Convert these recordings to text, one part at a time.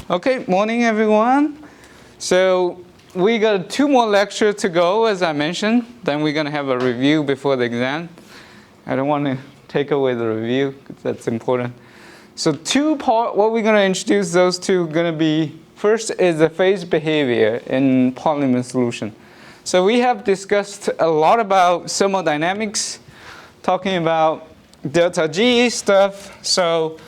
Okay, morning everyone. So we got 2 more lectures to go, as I mentioned. Then we're going to have a review before the exam. I don't want to take away the review, because that's important. So what we're going to introduce, those two are going to be, first is the phase behavior in polymer solution. So we have discussed a lot about thermodynamics, talking about delta G stuff. So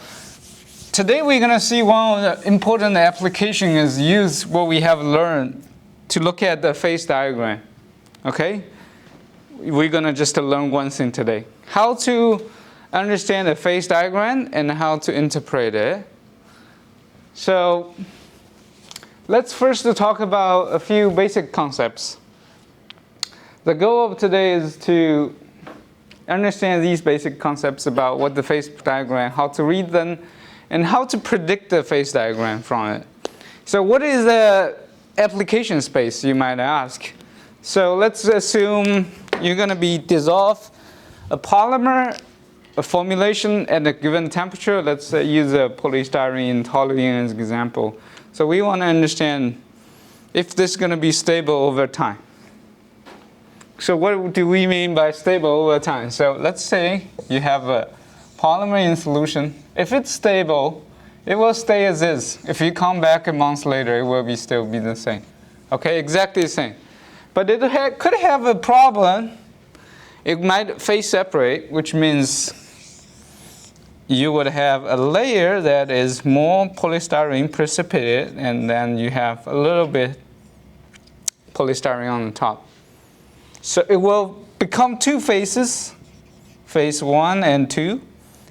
today we're going to see one of the important applications is use what we have learned to look at the phase diagram. Okay? We're going to just learn one thing today. How to understand the phase diagram and how to interpret it. So let's first talk about a few basic concepts. The goal of today is to understand these basic concepts about what the phase diagram, how to read them, and how to predict the phase diagram from it. So what is the application space, you might ask? So let's assume you're going to be dissolve a polymer, a formulation at a given temperature. Let's use a polystyrene toluene as an example. So we want to understand if this is going to be stable over time. So what do we mean by stable over time? So let's say you have a polymer in solution. If it's stable, it will stay as is. If you come back a month later, it will still be the same. Okay, exactly the same. But it could have a problem. It might phase separate, which means you would have a layer that is more polystyrene precipitated, and then you have a little bit polystyrene on the top. So it will become 2 phases, phase 1 and 2.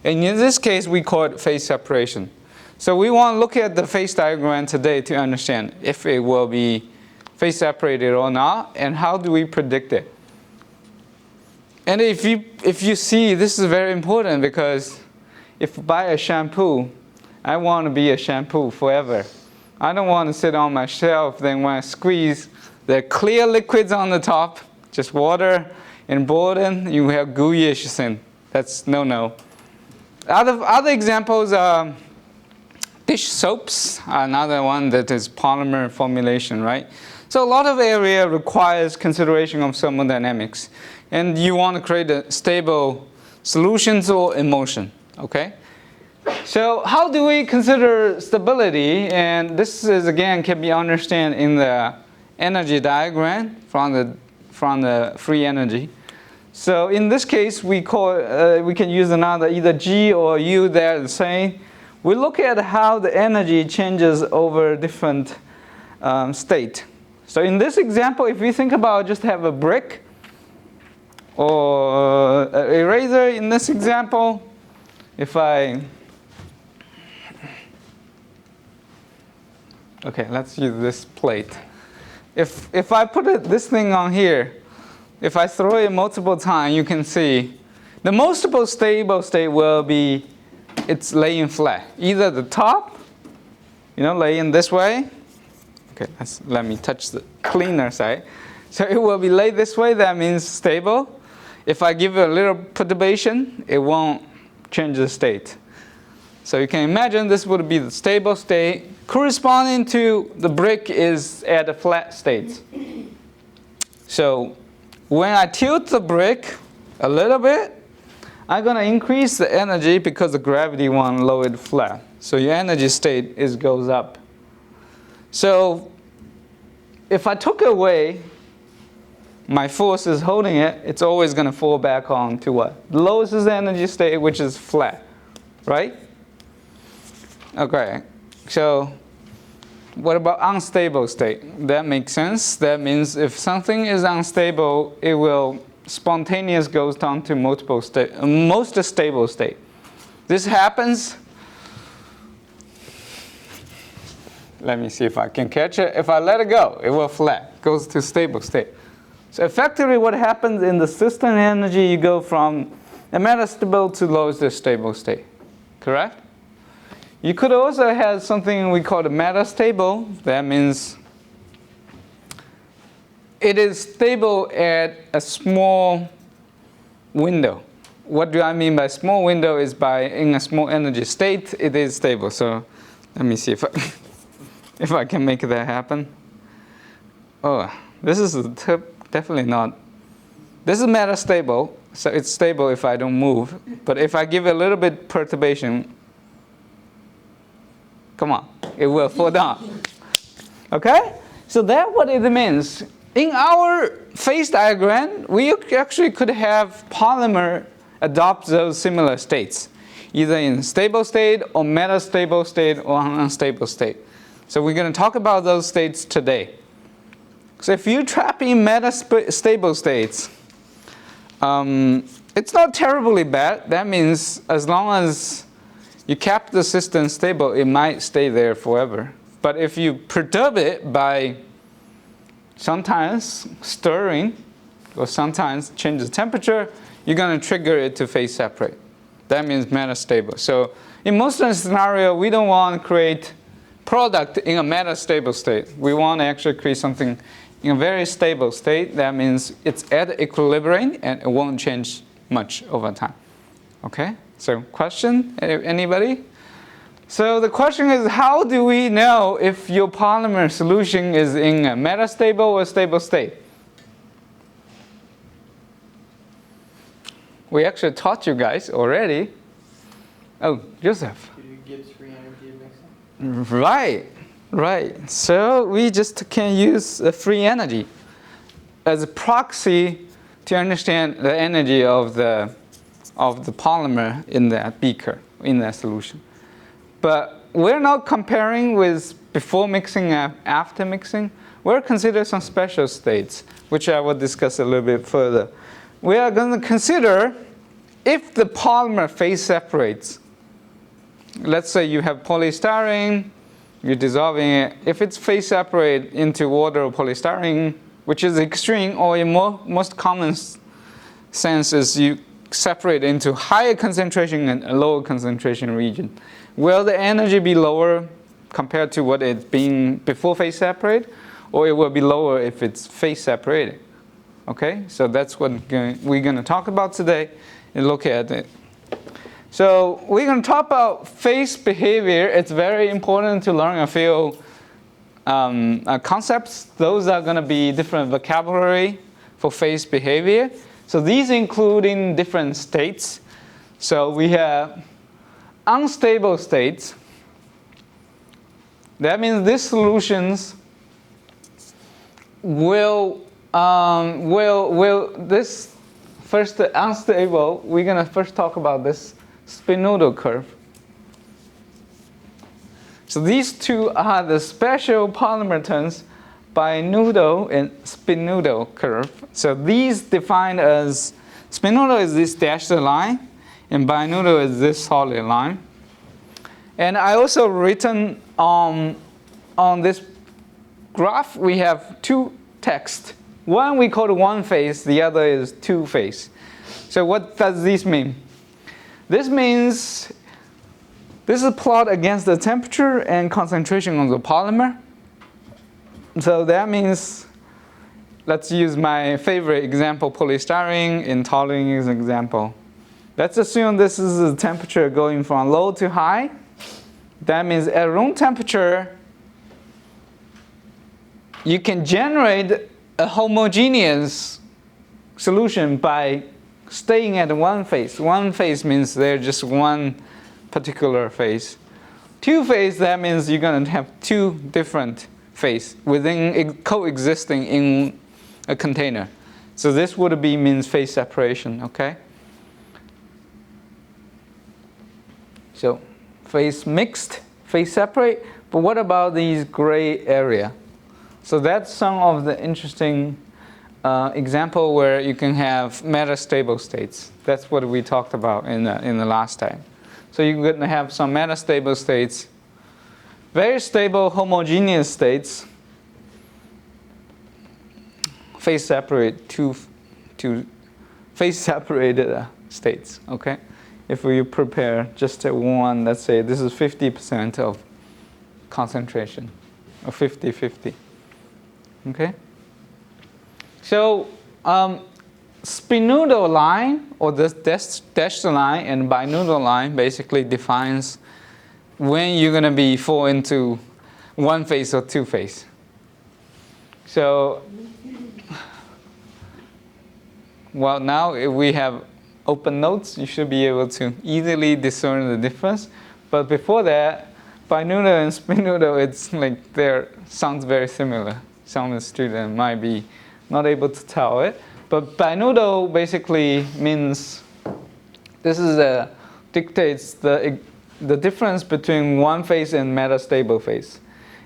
And in this case, we call it phase separation. So we want to look at the phase diagram today to understand if it will be phase separated or not, and how do we predict it. And if you see, this is very important, because if I buy a shampoo, I want to be a shampoo forever. I don't want to sit on my shelf, then when I squeeze, there are clear liquids on the top, just water, and boiling, you have gooey-ish thing. That's no. Other examples are dish soaps, another one that is polymer formulation, right? So a lot of area requires consideration of thermodynamics. And you want to create a stable solutions or emulsion, okay? So how do we consider stability? And this is, again, can be understood in the energy diagram from the free energy. So in this case, we can use another, either G or U, they're the same. We look at how the energy changes over different state. So in this example, if we think about just have a brick or an eraser in this example, okay, let's use this plate. If I put this thing on here, if I throw it multiple times, you can see the most stable state will be it's laying flat. Either the top, laying this way. Okay, let me touch the cleaner side. So it will be laid this way. That means stable. If I give it a little perturbation, it won't change the state. So you can imagine this would be the stable state. Corresponding to the brick is at a flat state. So when I tilt the brick a little bit, I'm going to increase the energy because the gravity won't lower it flat. So your energy state goes up. So if I took away my force is holding it, it's always going to fall back on to what? The lowest is the energy state, which is flat, right? Okay, so what about unstable state? That makes sense. That means if something is unstable, it will spontaneous goes down to most stable state. This happens. Let me see if I can catch it. If I let it go, it will flat, goes to stable state. So effectively what happens in the system energy, you go from a metastable to lowest stable state, correct? You could also have something we call a metastable. That means it is stable at a small window. What do I mean by small window is in a small energy state, it is stable. So let me see if I if I can make that happen. Oh, this is definitely not. This is metastable, so it's stable if I don't move. But if I give a little bit perturbation, come on, it will fall down. Okay? So that's what it means. In our phase diagram, we actually could have polymer adopt those similar states, either in stable state or metastable state or unstable state. So we're going to talk about those states today. So if you trap in metastable states, it's not terribly bad. That means as long as you kept the system stable, it might stay there forever. But if you perturb it by sometimes stirring or sometimes change the temperature, you're going to trigger it to phase separate. That means metastable. So in most of the scenario, we don't want to create product in a metastable state. We want to actually create something in a very stable state. That means it's at equilibrium and it won't change much over time. Okay? So question, anybody? So the question is, how do we know if your polymer solution is in a metastable or stable state? We actually taught you guys already. Oh, Joseph. Gibbs free energy mixing? Right. So we just can use the free energy as a proxy to understand the energy of the polymer in that beaker, in that solution. But we're not comparing with before mixing and after mixing. We're considering some special states, which I will discuss a little bit further. We are going to consider if the polymer phase separates. Let's say you have polystyrene, you're dissolving it. If it's phase separate into water or polystyrene, which is extreme, or in most common sense is you separate into higher concentration and a lower concentration region. Will the energy be lower compared to what it's been before phase separate, or it will be lower if it's phase separated? Okay, so that's what we're going to talk about today and look at it. So we're going to talk about phase behavior. It's very important to learn a few concepts. Those are going to be different vocabulary for phase behavior. So these including different states. So we have unstable states. That means these solutions will this first unstable, we're going to first talk about this spinodal curve. So these two are the special polymer terms, binodal and spinodal curve. So these defined as, spinodal is this dashed line, and binodal is this solid line. And I also written on this graph, we have two texts. One we call one phase, the other is two phase. So what does this mean? This means this is a plot against the temperature and concentration of the polymer. So that means, let's use my favorite example, polystyrene, in toluene as an example. Let's assume this is the temperature going from low to high. That means at room temperature, you can generate a homogeneous solution by staying at one phase. One phase means there's just one particular phase. Two phase, that means you're going to have two different phases coexisting in a container. So this would be means phase separation, okay? So phase mixed, phase separate, but what about these gray area? So that's some of the interesting example where you can have metastable states. That's what we talked about in the last time. So you're going to have some metastable states, very stable homogeneous states, phase separate two phase separated states. Okay, if we prepare just one, let's say this is 50% of concentration, or 50-50. Okay. So spinodal line, or this dashed line, and binodal line basically defines when you're going to fall into one phase or two phase. So, well, now if we have open notes, you should be able to easily discern the difference. But before that, binoodal and spinoodal, it's like they sounds very similar. Some student might be not able to tell it. But binoodal basically means this is dictates the difference between one phase and metastable phase.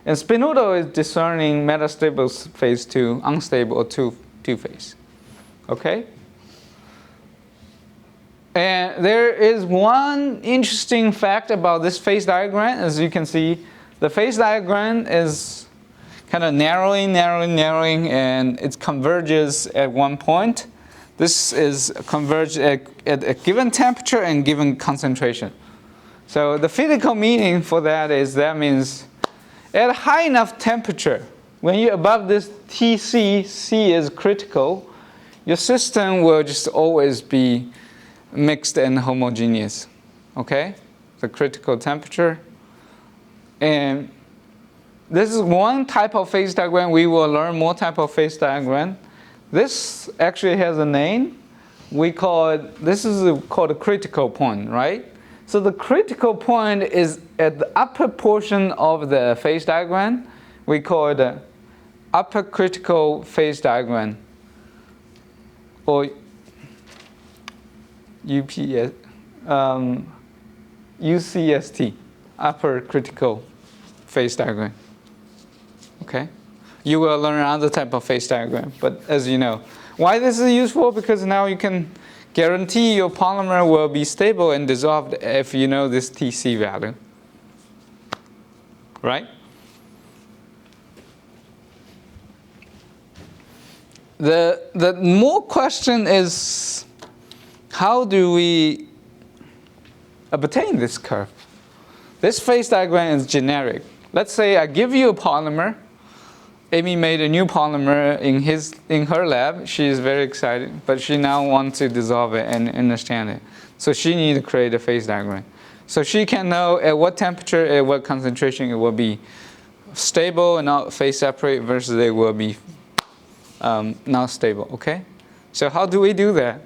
And spinoodal is discerning metastable phase to unstable or two phase. Okay? And there is one interesting fact about this phase diagram. As you can see, the phase diagram is kind of narrowing, and it converges at one point. This is converged at a given temperature and given concentration. So the physical meaning for that is that means at a high enough temperature, when you're above this Tc, C is critical, your system will just always be mixed and homogeneous. Okay? The critical temperature. And this is one type of phase diagram. We will learn more type of phase diagram. This actually has a name. We call it, this is called a critical point, right? So the critical point is at the upper portion of the phase diagram. We call it the upper critical phase diagram, or UCST, upper critical phase diagram. Okay? You will learn another type of phase diagram, but as you know. Why this is useful? Because now you can guarantee your polymer will be stable and dissolved if you know this Tc value. Right? The more question is, how do we obtain this curve? This phase diagram is generic. Let's say I give you a polymer. Amy made a new polymer in her lab. She is very excited, but she now wants to dissolve it and understand it. So she needs to create a phase diagram. So she can know at what temperature, at what concentration it will be stable and not phase separate versus it will be not stable. Okay? So how do we do that?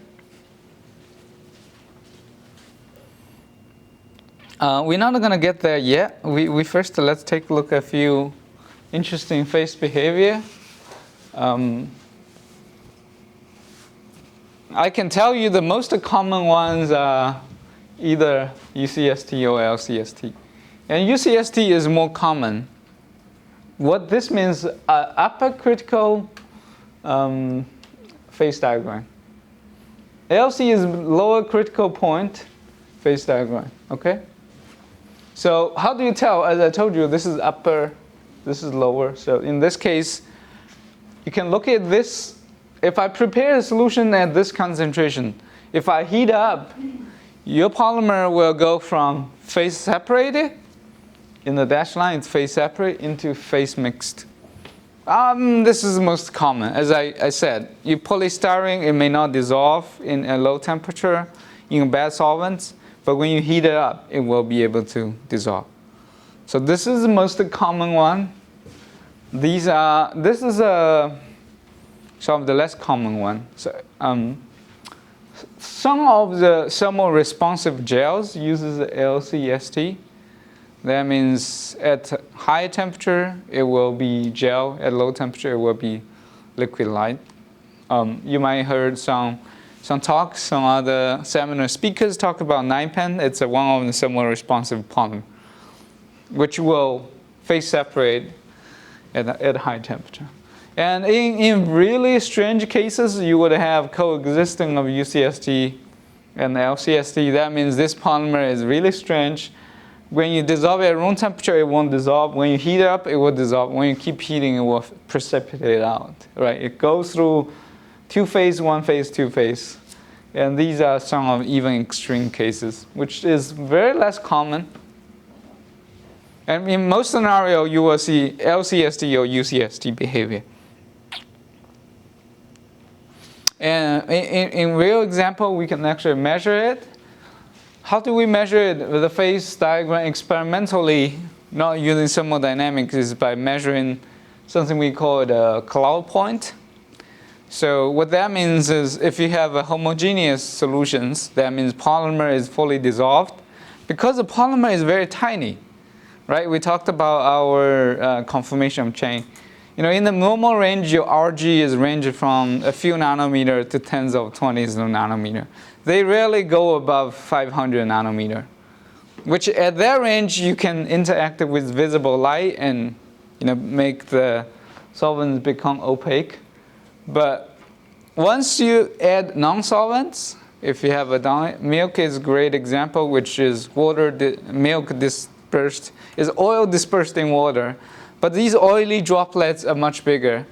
We're not going to get there yet. We first let's take a look at a few interesting phase behavior. I can tell you the most common ones are either UCST or LCST. And UCST is more common. What this means, upper critical phase diagram. LC is lower critical point phase diagram. Okay? So how do you tell? As I told you, this is upper, this is lower. So in this case, you can look at this. If I prepare a solution at this concentration, if I heat up, your polymer will go from phase separated, in the dashed line it's phase separate, into phase mixed. This is the most common. As I said, your polystyrene, it may not dissolve in a low temperature in bad solvents, but when you heat it up, it will be able to dissolve. So this is the most common one. This is some of the less common one. So, some of the thermal responsive gels uses LCST. That means at high temperature, it will be gel. At low temperature, it will be liquid light. You might have heard some talks, some other seminar speakers talk about 9-pen. It's one of the thermal responsive polymer, which will phase separate at high temperature. And in really strange cases, you would have coexisting of UCST and LCST. That means this polymer is really strange. When you dissolve it at room temperature, it won't dissolve. When you heat it up, it will dissolve. When you keep heating, it will precipitate out. Right? It goes through 2-phase, 1-phase, 2-phase. And these are some of even extreme cases, which is very less common. And in most scenarios, you will see LCST or UCST behavior. And in real example, we can actually measure it. How do we measure it with the phase diagram experimentally? not using thermodynamics is by measuring something we call the cloud point. So what that means is if you have a homogeneous solutions, that means polymer is fully dissolved. Because the polymer is very tiny, right? We talked about our conformation of chain. You know, in the normal range, your RG is ranging from a few nanometer to tens of 20s of nanometer. They rarely go above 500 nanometer, which at that range, you can interact with visible light and, you know, make the solvents become opaque. But once you add non-solvents, if you have a milk is a great example, which is milk dispersed, is oil dispersed in water. But these oily droplets are much bigger.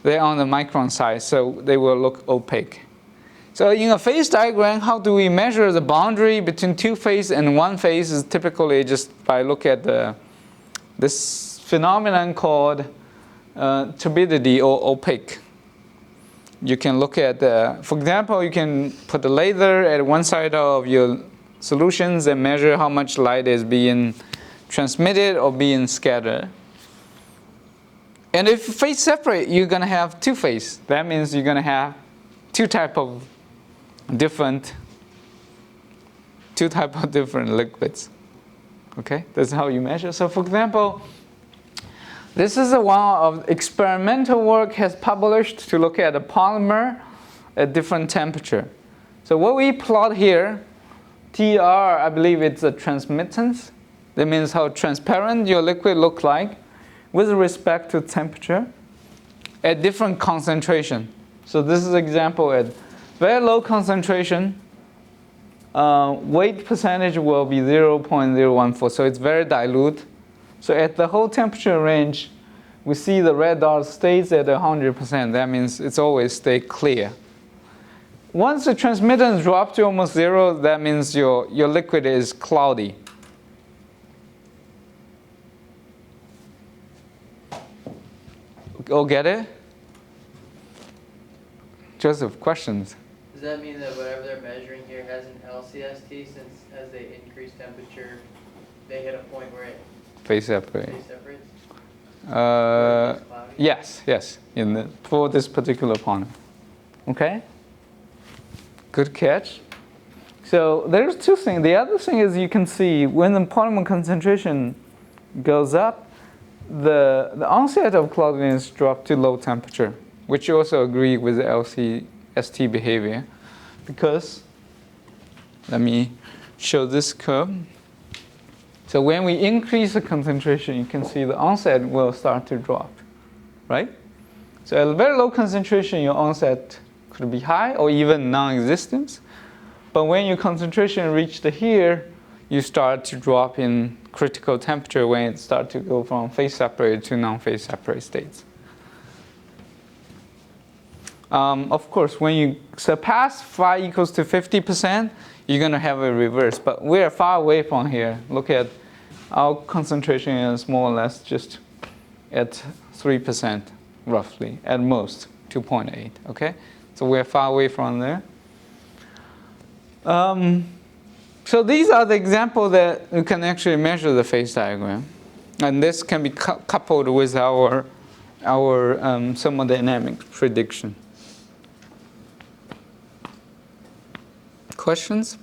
They're on the micron size, so they will look opaque. So in a phase diagram, how do we measure the boundary between two phases and one phase is typically just by looking at this phenomenon called turbidity or opaque. You can look at, for example, you can put a laser at one side of your solutions and measure how much light is being transmitted or being scattered. And if phase separate, you're going to have two phases. That means you're going to have two type of different liquids. Okay, that's how you measure. So for example, this is one of experimental work has published to look at a polymer at different temperature. So what we plot here, TR, I believe it's a transmittance. That means how transparent your liquid look like with respect to temperature at different concentration. So this is an example at very low concentration. Weight percentage will be 0.014, so it's very dilute. So at the whole temperature range, we see the red dot stays at 100%. That means it's always stay clear. Once the transmittance drops to almost zero, that means your liquid is cloudy. Oh, get it? Joseph, questions? Does that mean that whatever they're measuring here has an LCST, since as they increase temperature, they hit a point where it Phase separate. phase separates? Yes. For this particular polymer. Okay? Good catch. So there's two things. The other thing is you can see when the polymer concentration goes up, the onset of cloudiness drops to low temperature, which you also agree with the LCST behavior. Because, let me show this curve. So when we increase the concentration, you can see the onset will start to drop, right? So at a very low concentration, your onset could be high or even non-existent. But when your concentration reached here, you start to drop in critical temperature when it starts to go from phase separated to non-phase separate states. Of course, when you surpass phi equals to 50%, you're going to have a reverse. But we are far away from here. Look at our concentration is more or less just at 3%, roughly, at most 2.8. Okay, so we're far away from there. So these are the examples that you can actually measure the phase diagram, and this can be coupled with our thermodynamic prediction. Questions?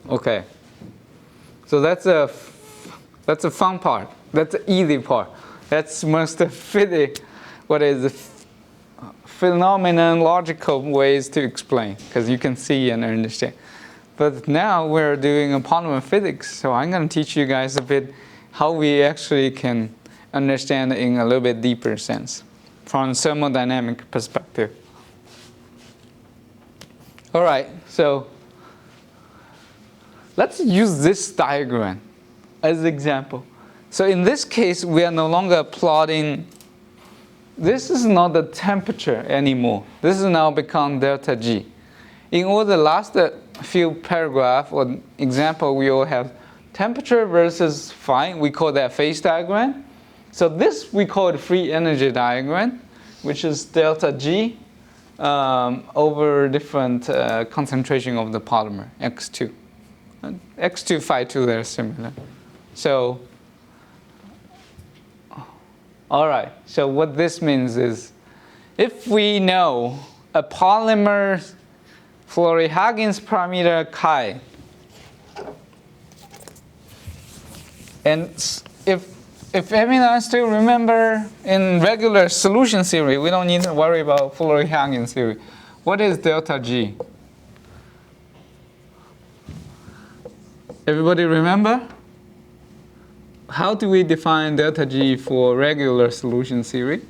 Okay. So that's a fun part. That's the easy part. That's most physics. What is the phenomenological ways to explain, because you can see and understand. But now we're doing a polymer physics, so I'm going to teach you guys a bit how we actually can understand it in a little bit deeper sense from a thermodynamic perspective. All right, so let's use this diagram as an example. So in this case, we are no longer plotting. This is not the temperature anymore. This has now become delta G. In all the last few paragraphs or example, we all have temperature versus phi. We call that phase diagram. So this we call the free energy diagram, which is delta G over different concentration of the polymer, X2. X2, phi 2, they're similar. So, all right, so what this means is, if we know a polymer Flory-Huggins parameter chi, and if everyone still remember in regular solution theory, we don't need to worry about Flory-Huggins theory. What is delta G? Everybody remember? How do we define delta G for regular solution theory?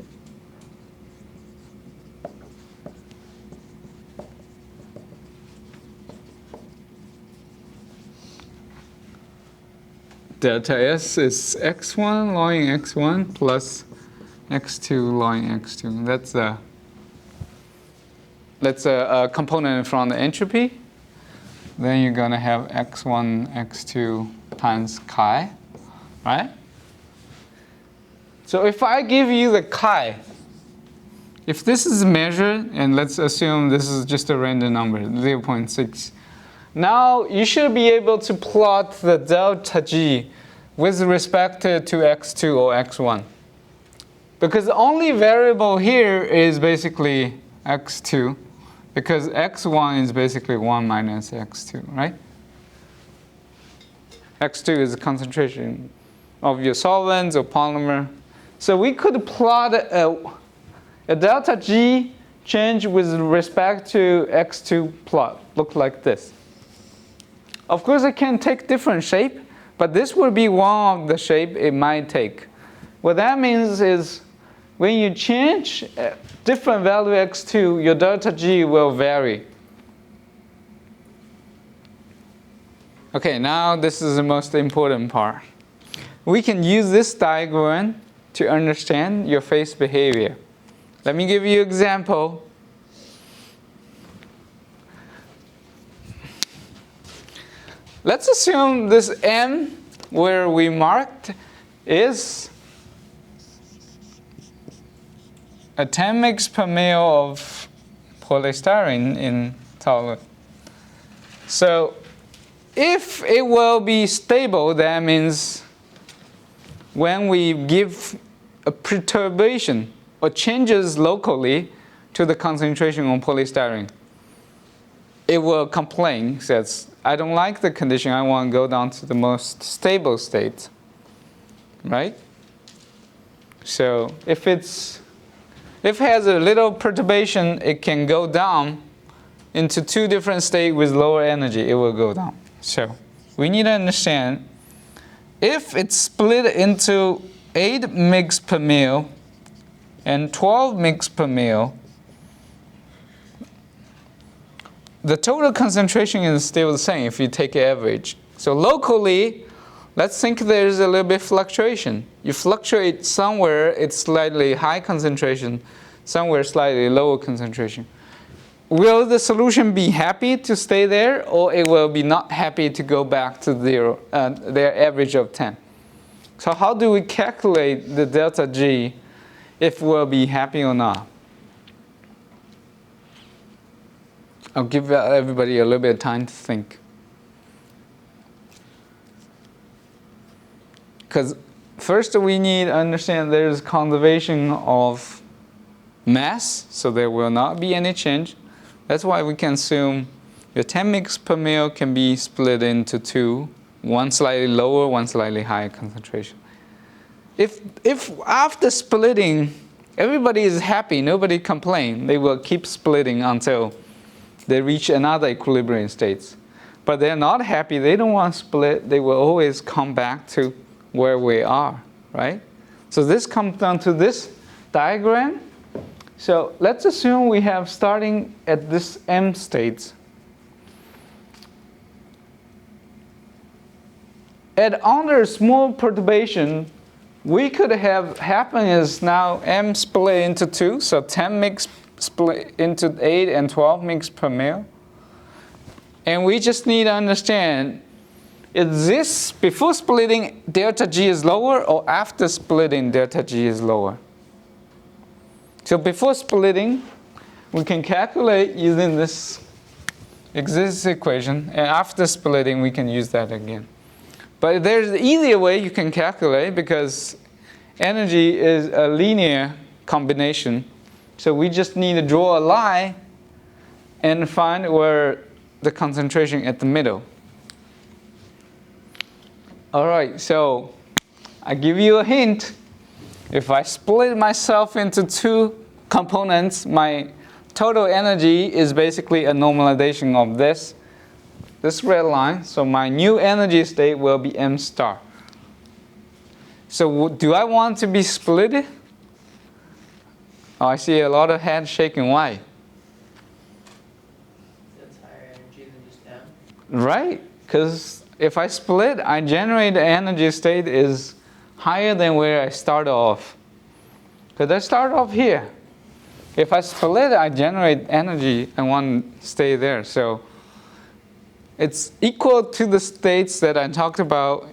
Delta S is x1 log x1 plus x2 log x2. That's a component from the entropy. Then you're going to have x1, x2 times chi, right? So if I give you the chi, if this is measured, and let's assume this is just a random number, 0.6, now you should be able to plot the delta G with respect to x2 or x1. Because the only variable here is basically x2, because x1 is basically 1 minus x2, right? x2 is the concentration of your solvents or polymer. So we could plot a delta G change with respect to x2 plot, look like this. Of course, it can take different shape, but this would be one of the shape it might take. What that means is when you change different value x2, your delta G will vary. Okay, now this is the most important part. We can use this diagram to understand your phase behavior. Let me give you an example. Let's assume this M where we marked is a 10 mg per ml of polystyrene in toluene. So if it will be stable, that means when we give a perturbation or changes locally to the concentration on polystyrene, it will complain, says, I don't like the condition, I want to go down to the most stable state, right? So if it has a little perturbation, it can go down into two different states with lower energy, it will go down. So we need to understand, if it's split into 8 mg per ml and 12 mg per ml, the total concentration is still the same if you take average. So locally, let's think there's a little bit fluctuation. You fluctuate somewhere, it's slightly high concentration, somewhere slightly lower concentration. Will the solution be happy to stay there, or it will be not happy to go back to their average of 10? So how do we calculate the delta G if we'll be happy or not? I'll give everybody a little bit of time to think. Because first we need to understand there's conservation of mass, so there will not be any change. That's why we can assume your 10 mg per ml can be split into two, one slightly lower, one slightly higher concentration. If after splitting, everybody is happy, nobody complains, they will keep splitting until they reach another equilibrium states. But they're not happy, they don't want to split, they will always come back to where we are, right? So this comes down to this diagram. So let's assume we have starting at this M state. At under small perturbation, we could have happen is now M split into two, so 10 mg split into 8 and 12 mg per ml. And we just need to understand, is this before splitting delta G is lower, or after splitting delta G is lower? So before splitting, we can calculate using this exists equation, and after splitting we can use that again. But there's the easier way you can calculate, because energy is a linear combination. So we just need to draw a line and find where the concentration at the middle. All right, so I give you a hint. If I split myself into two components, my total energy is basically a normalization of this red line. So my new energy state will be m star. So do I want to be split? Oh, I see a lot of heads shaking. Why? That's higher energy than just M. Right, because if I split, I generate the energy state is higher than where I start off. Because I start off here. If I split, I generate energy and want to stay there. So it's equal to the states that I talked about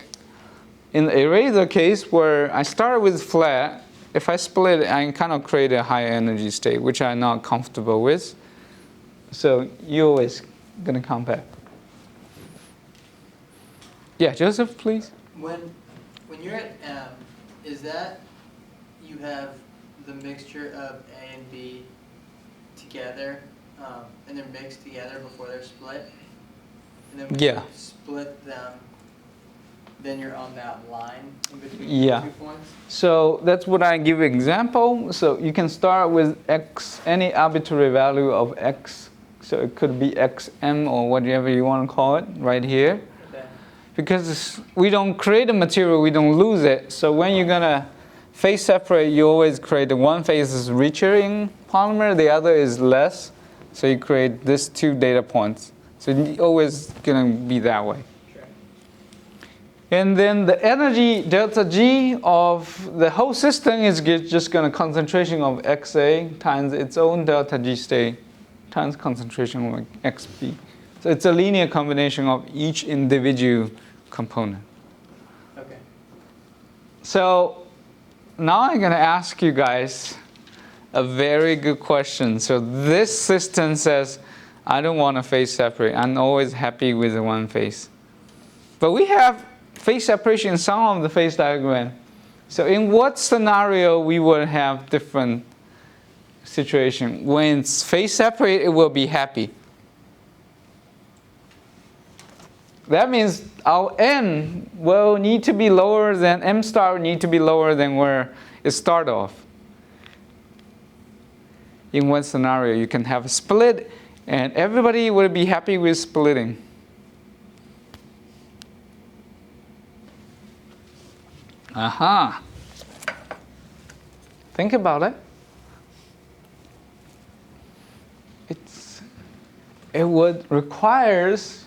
in the eraser case, where I start with flat. If I split, I kind of create a higher energy state, which I'm not comfortable with. So you're always going to come back. Yeah, Joseph, please. When you're at M, is that you have the mixture of A and B together, and they're mixed together before they're split? And then when Yeah. you split them, then you're on that line in between Yeah. the 2 points? So that's what I give example. So you can start with x, any arbitrary value of x. So it could be xm or whatever you want to call it right here. Okay. Because we don't create a material, we don't lose it. So when you're going to phase separate, you always create the one phase is richer in polymer, the other is less. So you create these two data points. So it's always going to be that way. Sure. And then the energy delta G of the whole system is just going to concentration of XA times its own delta G state times concentration of XB. So it's a linear combination of each individual component. Okay. So now I'm going to ask you guys a very good question. So this system says, I don't want to phase separate. I'm always happy with the one phase. But we have phase separation in some of the phase diagram. So in what scenario we would have different situation? When it's phase separate, it will be happy. That means our n will need to be lower than m star, need to be lower than where it start off. In one scenario, you can have a split, and everybody will be happy with splitting. Aha. Think about it. It would requires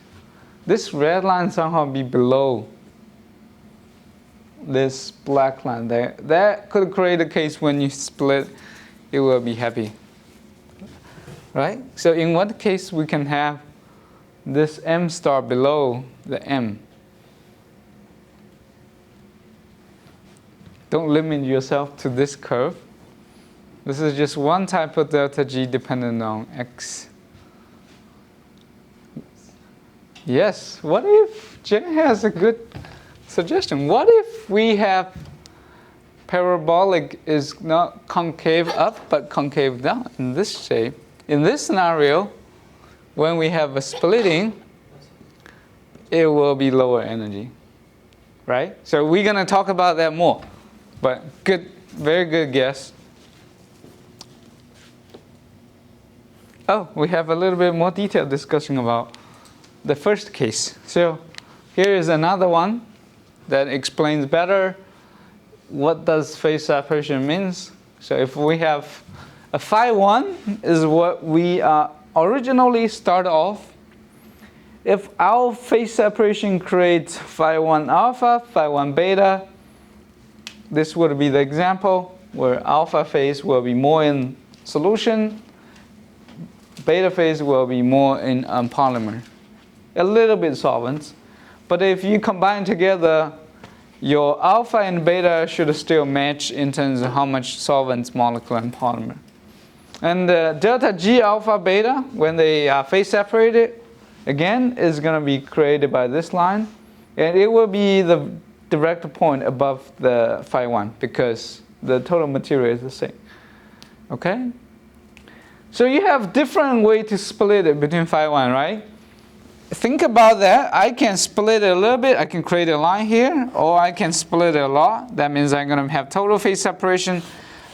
this red line somehow be below this black line there. That could create a case when you split, it will be happy. Right? So in what case we can have this m star below the m? Don't limit yourself to this curve. This is just one type of delta G dependent on x. Yes, what if Jen has a good suggestion? What if we have parabolic is not concave up but concave down in this shape? In this scenario, when we have a splitting, it will be lower energy, right? So we're going to talk about that more, but good, very good guess. Oh, we have a little bit more detailed discussion about the first case. So here is another one that explains better what does phase separation means. So if we have a phi 1 is what we originally start off. If our phase separation creates phi 1 alpha, phi 1 beta, this would be the example where alpha phase will be more in solution, beta phase will be more in polymer. A little bit solvents. But if you combine together, your alpha and beta should still match in terms of how much solvents, molecule, and polymer. And delta G alpha beta, when they are phase separated, again, is going to be created by this line. And it will be the direct point above the phi 1 because the total material is the same. Okay? So you have different way to split it between phi 1, right? Think about that. I can split it a little bit. I can create a line here, or I can split it a lot. That means I'm going to have total phase separation.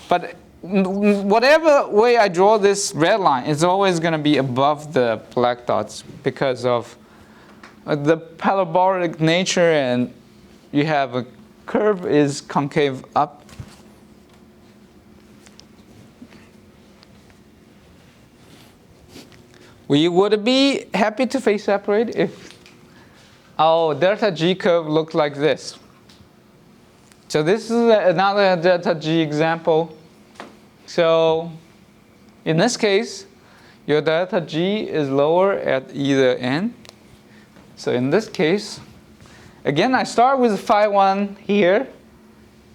But whatever way I draw this red line, it's always going to be above the black dots because of the parabolic nature, and you have a curve is concave up. We would be happy to phase separate if our delta G curve looked like this. So this is another delta G example. So in this case, your delta G is lower at either end. So in this case, again, I start with phi 1 here.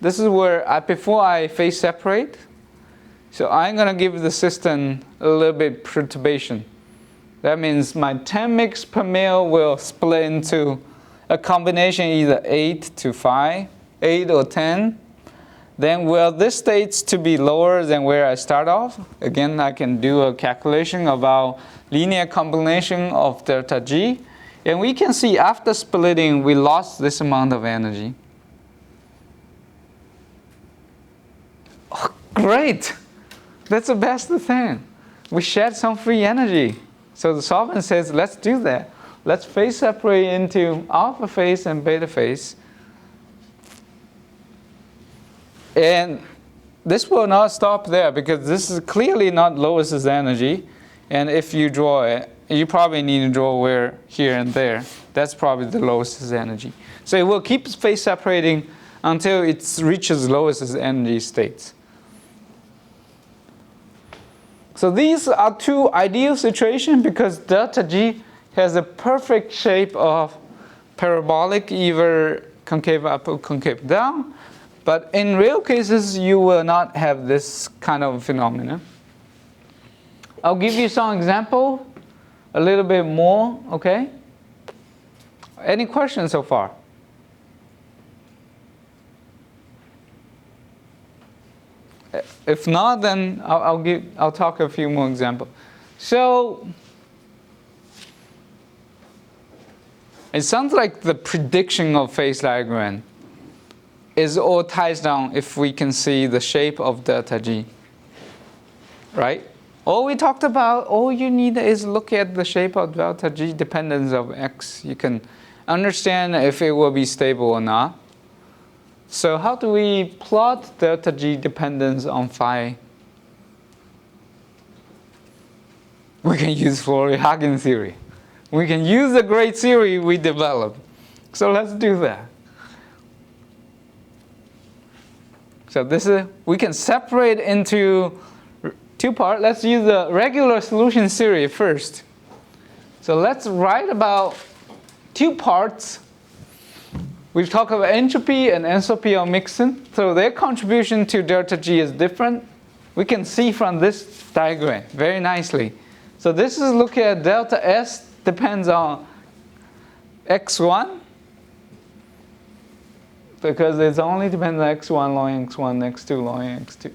This is where before I phase separate. So I'm going to give the system a little bit perturbation. That means my 10 mix per mil will split into a combination either 8 to 5, 8 or 10. Then will this states to be lower than where I start off? Again, I can do a calculation about linear combination of delta G. And we can see after splitting, we lost this amount of energy. Oh, great! That's the best thing. We shed some free energy. So the solvent says, let's do that. Let's phase separate into alpha phase and beta phase. And this will not stop there because this is clearly not lowest energy. And if you draw it, you probably need to draw where here and there. That's probably the lowest energy. So it will keep phase separating until it reaches lowest energy states. So these are two ideal situations because delta G has a perfect shape of parabolic, either concave up or concave down. But in real cases, you will not have this kind of phenomenon. I'll give you some example, a little bit more, okay? Any questions so far? If not, then I'll talk a few more examples. So it sounds like the prediction of phase diagram is all ties down if we can see the shape of delta G, right? All we talked about, all you need is look at the shape of delta G dependence of X. You can understand if it will be stable or not. So how do we plot delta G dependence on phi? We can use Flory-Hagen theory. We can use the great theory we developed. So let's do that. So this is, we can separate into two parts. Let's use the regular solution theory first. So let's write about two parts. We talk about entropy and enthalpy of mixing. So their contribution to delta G is different. We can see from this diagram very nicely. So this is looking at delta S depends on x1 because it only depends on x1 log x1, x2 log x2.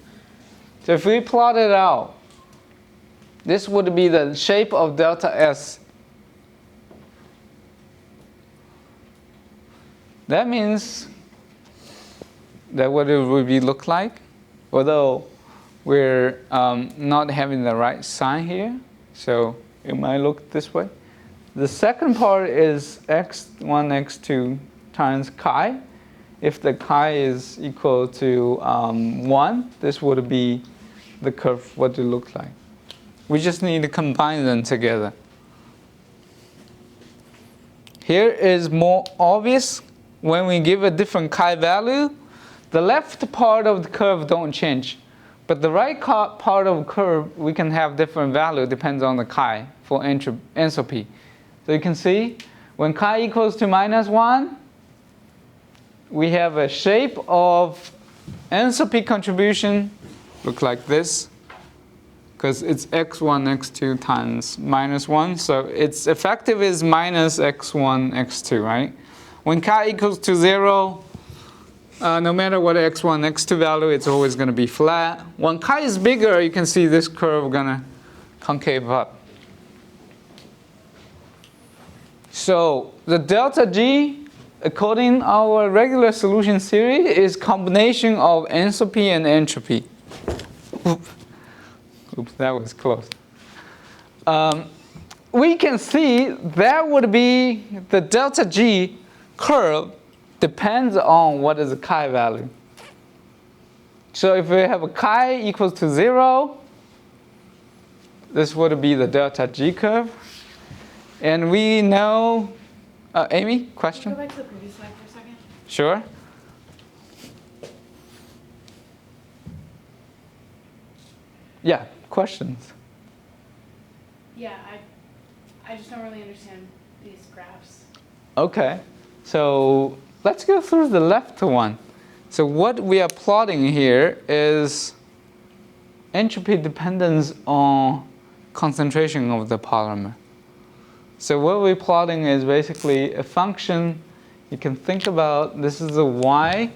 So if we plot it out, this would be the shape of delta S. That means that what it would be look like, although we're not having the right sign here, so it might look this way. The second part is x1, x2 times chi. If the chi is equal to 1, this would be the curve, what it looks like. We just need to combine them together. Here is more obvious. When we give a different chi value, the left part of the curve don't change. But the right part of the curve, we can have different value, depends on the chi for entropy. So you can see, when chi equals to -1, we have a shape of entropy contribution, look like this. because it's x1, x2 times minus 1. So its effective is minus x1, x2, right? When chi equals to 0, no matter what x1, x2 value, it's always going to be flat. When chi is bigger, you can see this curve going to concave up. So the delta G, according to our regular solution theory, is combination of enthalpy and entropy. Oops, that was close. We can see that would be the delta G curve depends on what is the chi value. So if we have a chi equals to 0, this would be the delta G curve. And we know, Amy, question? Can you go back to the previous slide for a second? Sure. Yeah, questions? Yeah, I just don't really understand these graphs. Okay, so let's go through the left one. So what we are plotting here is entropy dependence on concentration of the polymer. So what we're plotting is basically a function you can think about. This is a y.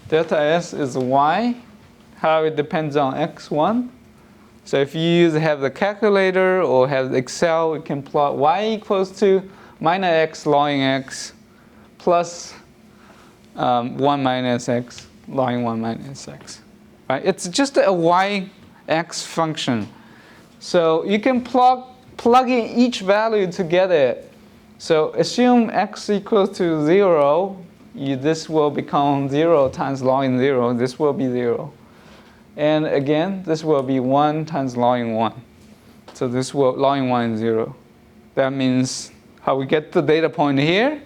Delta S is a y. How it depends on x1. So if you have the calculator or have Excel, you can plot y equals to minus x log x plus 1 minus x log 1 minus x. Right? It's just a y-x function. So you can plug in each value together. So assume x equals to 0, this will become 0 times log 0. This will be 0. And again, this will be 1 times log 1. So this will log 1 is 0. That means how we get the data point here.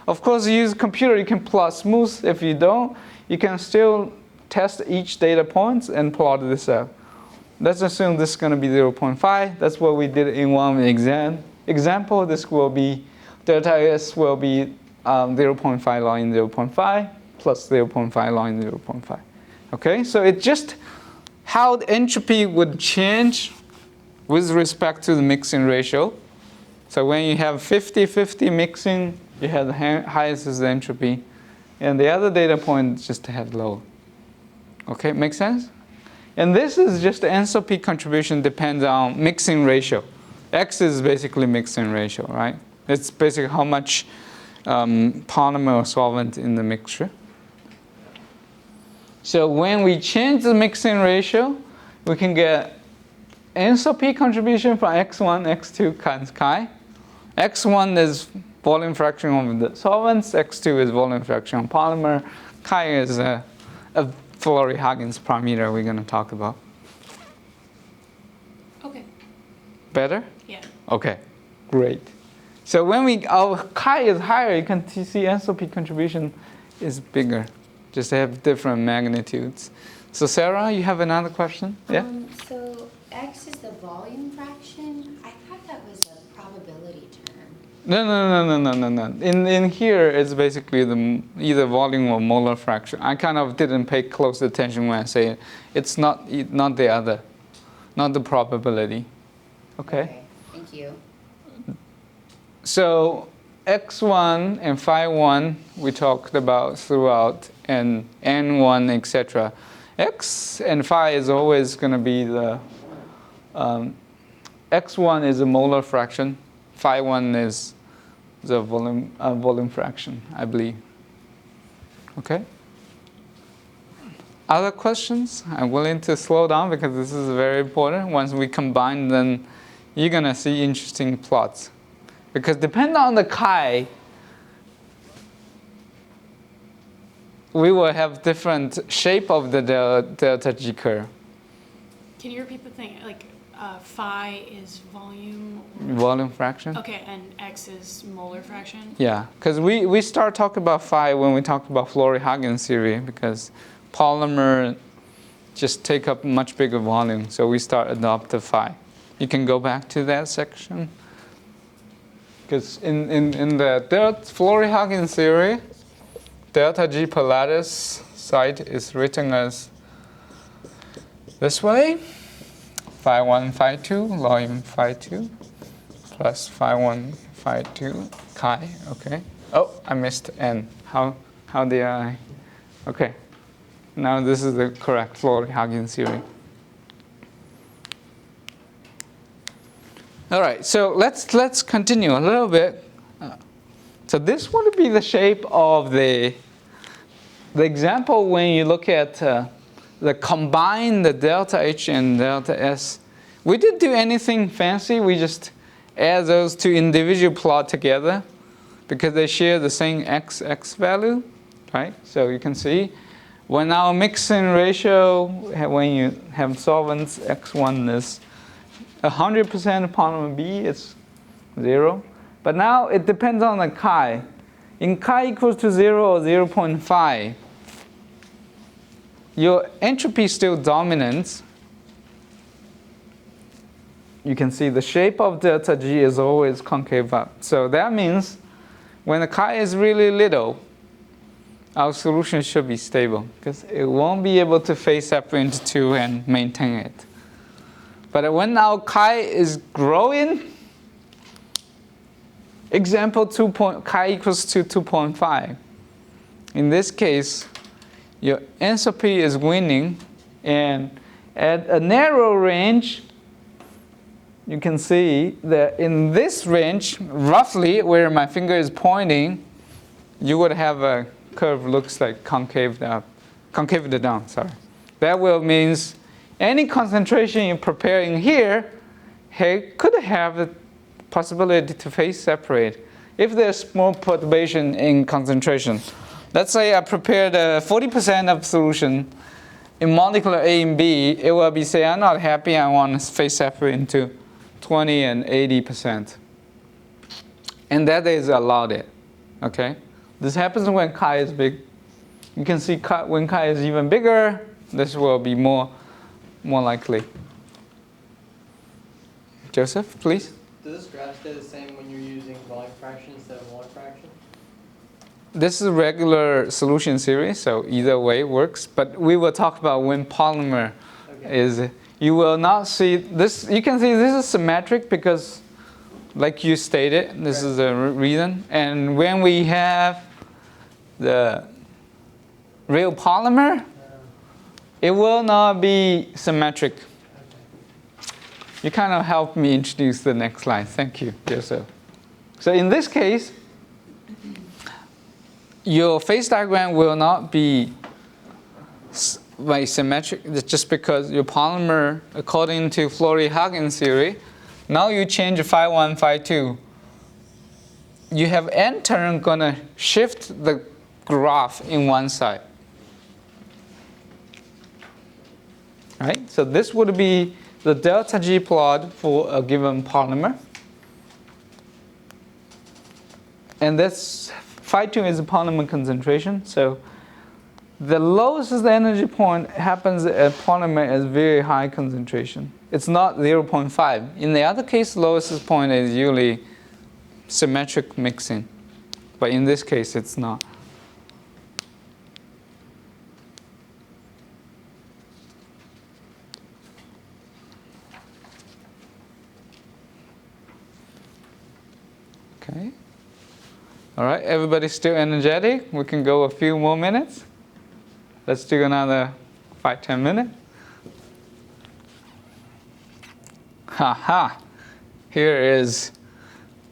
Of course, you use a computer, you can plot smooth. If you don't, you can still test each data points and plot this out. Let's assume this is going to be 0.5. That's what we did in one example. This will be, delta S will be 0.5 log 0.5 plus 0.5 log 0.5. Okay, so it's just how the entropy would change with respect to the mixing ratio. So when you have 50-50 mixing, you have the highest is the entropy. And the other data point just have low. Okay, make sense? And this is just the enthalpy contribution depends on mixing ratio. X is basically mixing ratio, right? It's basically how much polymer or solvent in the mixture. So when we change the mixing ratio, we can get enthalpy contribution from x1, x2 times chi. x1 is volume fraction of the solvents, x2 is volume fraction of polymer, chi is a Flory-Huggins parameter we're going to talk about. Okay. Better? Yeah. Okay, great. So when our chi is higher, you can see enthalpy contribution is bigger. Just have different magnitudes. So Sarah, you have another question? Yeah? So x is the volume fraction? I thought that was a probability term. No. In here, it's basically either volume or molar fraction. I kind of didn't pay close attention when I say it. It's not the other, not the probability. Okay? Thank you. So x1 and phi1 we talked about throughout, and n1, etc. X and phi is always going to be the x1 is a molar fraction, phi1 is the volume fraction, I believe. Okay. Other questions? I'm willing to slow down because this is very important. Once we combine, then you're going to see interesting plots. Because depending on the chi, we will have different shape of the delta G curve. Can you repeat the thing? Like, phi is volume? Volume fraction? Okay, and x is molar fraction? Yeah, because we start talking about phi when we talk about Flory-Huggins theory, because polymer just take up much bigger volume, so we start adopt the phi. You can go back to that section. Because in the Flory-Huggins theory, delta G per lattice site is written as this way. phi 1, phi 2, log m phi 2, plus phi 1, phi 2, chi, okay. Oh, I missed n. How did I? Okay. Now this is the correct Flory-Huggins theory. All right, so let's continue a little bit. So this would be the shape of the example when you look at the combine the delta H and delta S. We didn't do anything fancy. We just add those two individual plot together because they share the same x value, right? So you can see when our mixing ratio, when you have solvents, x1 is 100% polymer B, it's 0. But now it depends on the chi. In chi equals to 0 or 0.5, your entropy still dominates. You can see the shape of delta G is always concave up. So that means when the chi is really little, our solution should be stable because it won't be able to phase separate into two and maintain it. But when our chi is growing, example chi equals to 2.5. In this case, your entropy is winning, and at a narrow range, you can see that in this range, roughly where my finger is pointing, you would have a curve looks like concave down. Sorry, that will means any concentration you're preparing here could have the possibility to phase separate if there's more perturbation in concentration. Let's say I prepared 40% of solution in molecular A and B. It will be say I'm not happy. I want to phase separate into 20 and 80%, and that is allowed. Okay, this happens when chi is big. You can see when chi is even bigger, this will be more likely. Joseph, please. Does this graph stay the same when you're using volume fraction instead of molar fraction? This is a regular solution series, so either way works. But we will talk about when polymer is. You will not see this. You can see this is symmetric because, like you stated, this is the reason. And when we have the real polymer, it will not be symmetric. You kind of helped me introduce the next slide. Thank you, Joseph. So in this case, your phase diagram will not be by symmetric just because your polymer, according to Flory-Huggins theory, now you change phi 1, phi 2. You have n term going to shift the graph in one side. Right? So this would be the delta G plot for a given polymer. And this phi 2 is a polymer concentration. So the lowest energy point happens at polymer at very high concentration. It's not 0.5. In the other case, lowest point is usually symmetric mixing. But in this case, it's not. Okay. All right, everybody still energetic? We can go a few more minutes. Let's do another 5-10 minutes. Haha. Here is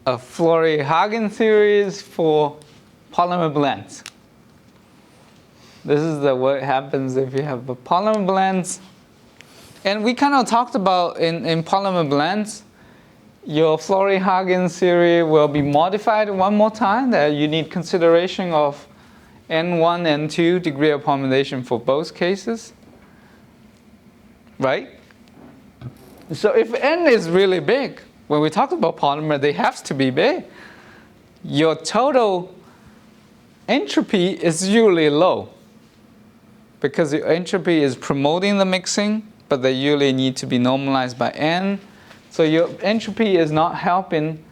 a Flory-Huggins series for polymer blends. This is what happens if you have a polymer blends. And we kind of talked about in polymer blends, your Flory-Huggins theory will be modified one more time, that you need consideration of N1 and N2 degree of polymerization for both cases, right? So if N is really big, when we talk about polymer, they have to be big. Your total entropy is usually low because your entropy is promoting the mixing, but they usually need to be normalized by N. So your entropy is not helping.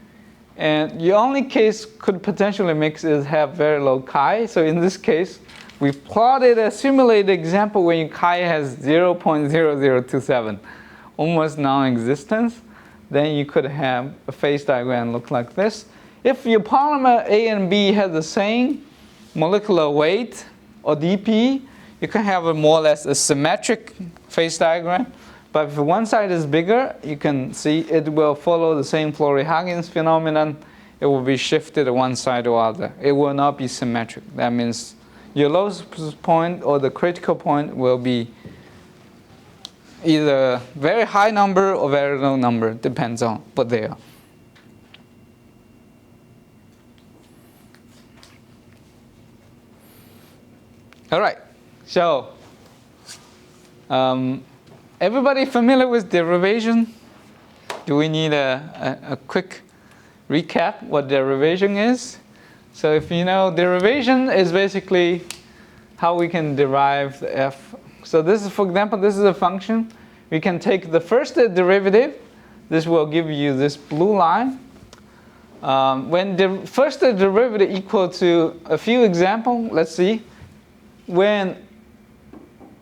And your only case could potentially mix is have very low chi. So in this case, we plotted a simulated example when your chi has 0.0027. almost non-existent, then you could have a phase diagram look like this. If your polymer A and B have the same molecular weight or dP, you can have a more or less a symmetric phase diagram. But if one side is bigger, you can see it will follow the same Flory-Huggins phenomenon. It will be shifted one side or other. It will not be symmetric. That means your lowest point or the critical point will be either very high number or very low number, depends on what they are. All right, so everybody familiar with derivation? Do we need a quick recap what derivation is? So if you know, derivation is basically how we can derive the f. So this is, for example, this is a function. We can take the first derivative. This will give you this blue line. When the first derivative equal to a few examples, let's see. When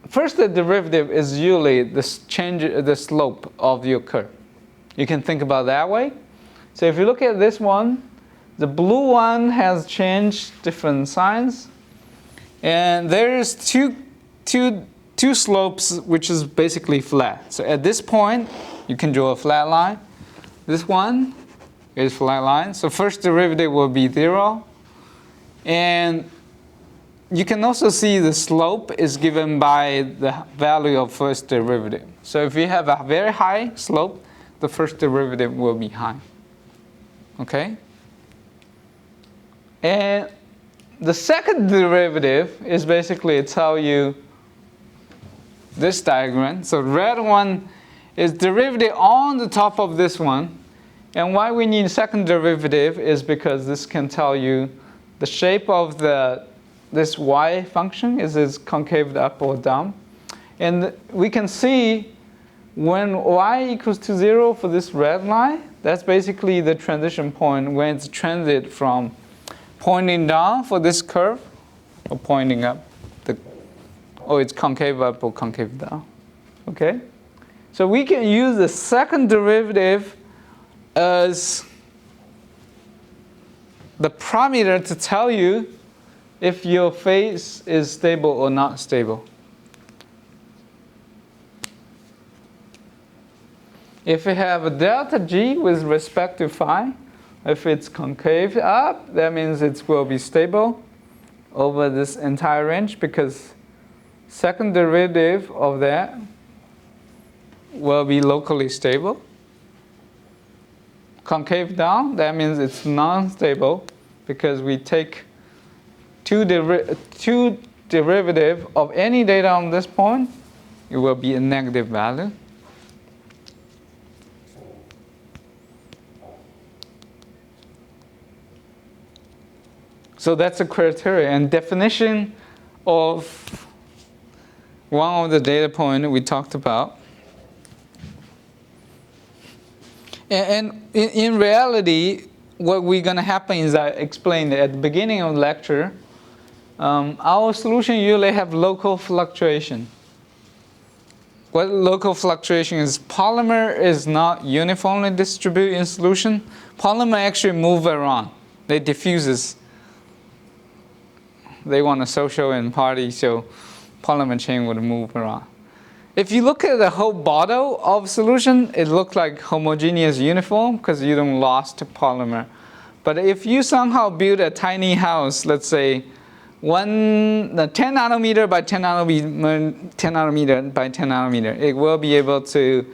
first derivative is usually the change, the slope of your curve. You can think about it that way. So if you look at this one, the blue one has changed different signs. And there's two slopes which is basically flat. So at this point, you can draw a flat line. This one is flat line. So first derivative will be 0. And you can also see the slope is given by the value of first derivative. So if you have a very high slope, the first derivative will be high. Okay? And the second derivative is basically tell you this diagram. So red one is derivative on the top of this one. And why we need second derivative is because this can tell you the shape of this y function. Is it concave up or down? And we can see when y equals to 0 for this red line, that's basically the transition point when it's transit from pointing down for this curve or pointing up. Or it's concave up or concave down. Okay? So we can use the second derivative as the parameter to tell you if your phase is stable or not stable. If you have a delta G with respect to phi, if it's concave up, that means it will be stable over this entire range because second derivative of that will be locally stable. Concave down, that means it's non-stable because we take two derivative of any data on this point, it will be a negative value. So that's a criteria and definition of one of the data points we talked about. And in reality, what we're going to happen is I explained at the beginning of the lecture, our solution usually have local fluctuation. What local fluctuation is, polymer is not uniformly distributed in solution. Polymer actually move around. They diffuses. They want to social and party, so polymer chain would move around. If you look at the whole bottle of solution, it looks like homogeneous uniform because you don't lost polymer. But if you somehow build a tiny house, let's say 10 nanometer by 10 nanometer, 10 nanometer by 10 nanometer, it will be able to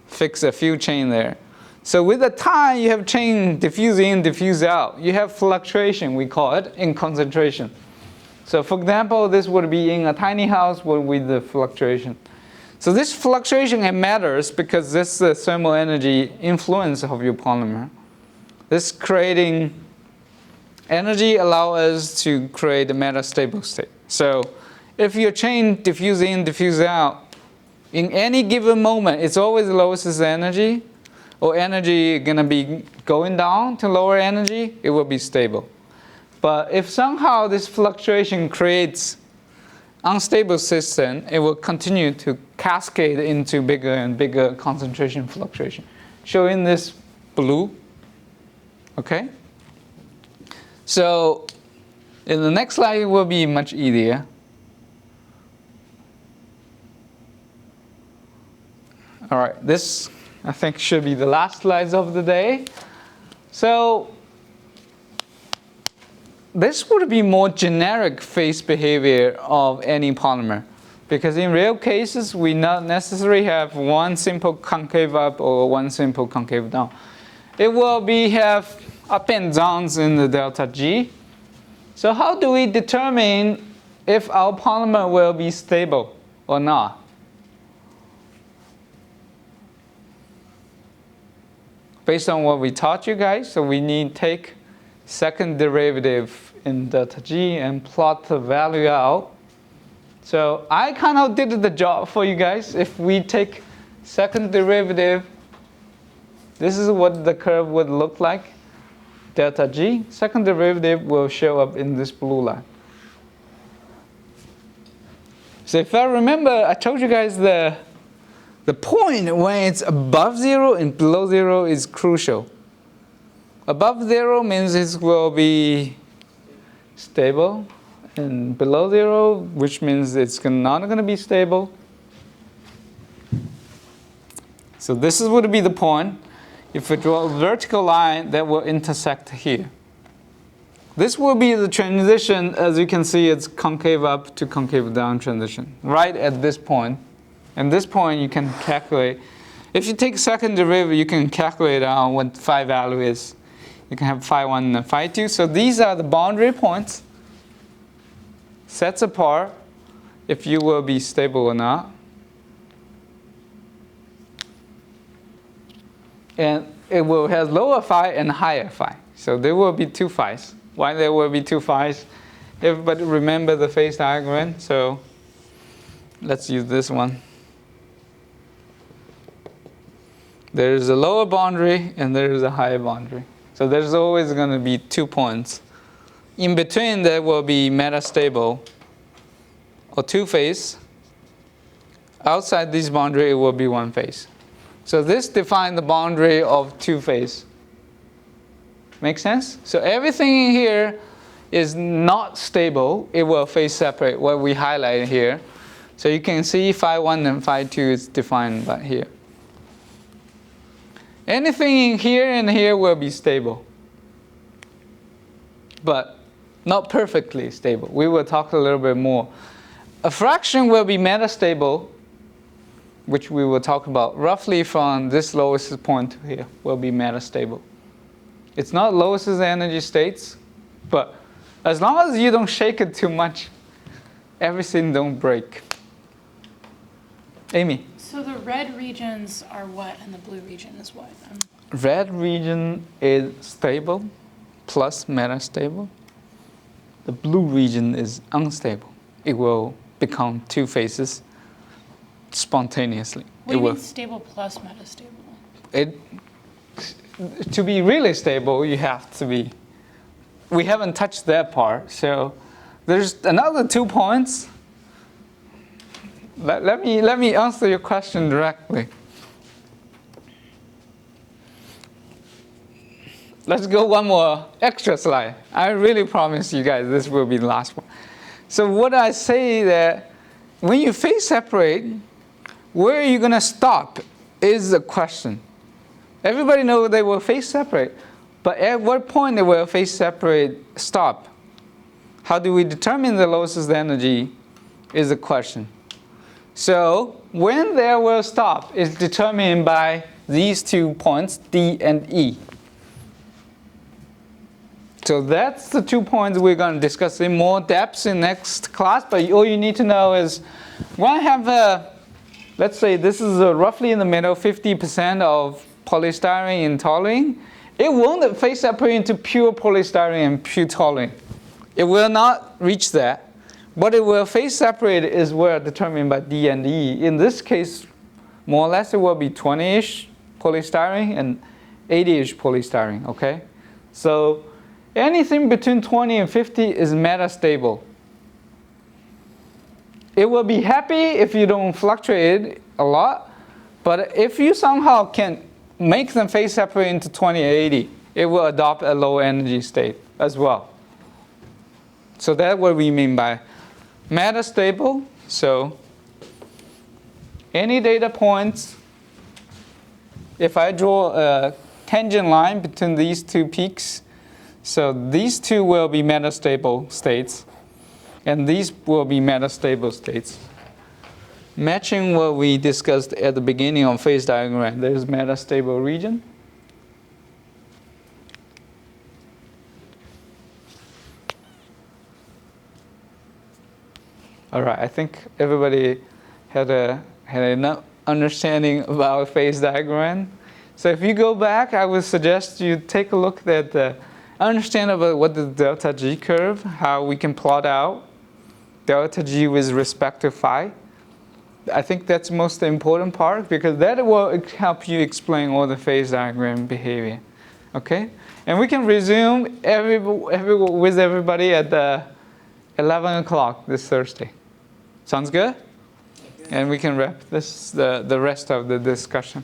fix a few chain there. So with the time, you have chain diffuse in, diffuse out. You have fluctuation, we call it, in concentration. So for example, this would be in a tiny house with the fluctuation. So this fluctuation matters because this is the thermal energy influence of your polymer. This creating energy allows us to create a metastable state. So if your chain diffuse in, diffuse out, in any given moment, it's always lowest energy, or energy going to be going down to lower energy, it will be stable. But if somehow this fluctuation creates unstable system, it will continue to cascade into bigger and bigger concentration fluctuation. Showing this blue, okay? So in the next slide, it will be much easier. All right, this I think should be the last slides of the day. So this would be more generic phase behavior of any polymer, because in real cases, we not necessarily have one simple concave up or one simple concave down. It will have up and downs in the delta G. So how do we determine if our polymer will be stable or not? Based on what we taught you guys, so we need to take second derivative in delta G and plot the value out. So I kind of did the job for you guys. If we take second derivative, this is what the curve would look like. Delta G, second derivative will show up in this blue line. So if I remember, I told you guys the point when it's above 0 and below 0 is crucial. Above 0 means it will be stable, and below 0, which means it's not going to be stable. So this would be the point. If we draw a vertical line that will intersect here. This will be the transition. As you can see, it's concave up to concave down transition, right at this point. And this point you can calculate. If you take second derivative, you can calculate out what phi value is. You can have phi 1 and phi 2. So these are the boundary points. Sets apart if you will be stable or not. And it will have lower phi and higher phi. So there will be two phis. Why there will be two phis? Everybody remember the phase diagram. So let's use this one. There is a lower boundary and there is a higher boundary. So there's always going to be 2 points. In between there will be metastable or 2 phase. Outside this boundary it will be 1 phase. So this defines the boundary of 2 phase. Make sense? So everything in here is not stable. It will phase separate, what we highlighted here. So you can see phi 1 and phi 2 is defined by here. Anything in here and here will be stable, but not perfectly stable. We will talk a little bit more. A fraction will be metastable, which we will talk about roughly from this lowest point to here will be metastable. It's not lowest energy states, but as long as you don't shake it too much, everything don't break. Amy? So the red regions are what and the blue region is what? Red region is stable plus metastable. The blue region is unstable. It will become 2 phases spontaneously. What do you mean stable plus metastable? To be really stable, you have to be. We haven't touched that part, so there's another 2 points. Let me answer your question directly. Let's go one more extra slide. I really promise you guys this will be the last one. So what I say that when you phase separate, where are you going to stop is the question. Everybody knows they will phase separate, but at what point they will phase separate stop? How do we determine the losses energy is the question. So when they will stop is determined by these 2 points, D and E. So that's the 2 points we're going to discuss in more depth in next class. But all you need to know is when I have let's say this is roughly in the middle, 50% of polystyrene in toluene. It won't phase separate into pure polystyrene and pure toluene. It will not reach that. What it will phase separate is where determined by D and E. In this case, more or less it will be 20-ish polystyrene and 80-ish polystyrene, okay? So anything between 20 and 50 is metastable. it will be happy if you don't fluctuate it a lot, but if you somehow can make them phase separate into 2080, it will adopt a low energy state as well. So that's what we mean by metastable. So any data points, if I draw a tangent line between these two peaks, so these two will be metastable states, and these will be metastable states. Matching what we discussed at the beginning of phase diagram, there's metastable region. All right, I think everybody had enough understanding about phase diagram. So if you go back, I would suggest you take a look at understand about what the delta G curve, how we can plot out delta G with respect to phi. I think that's the most important part because that will help you explain all the phase diagram behavior. Okay? And we can resume with everybody at 11 o'clock this Thursday. Sounds good? And we can wrap the rest of the discussion.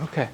Okay.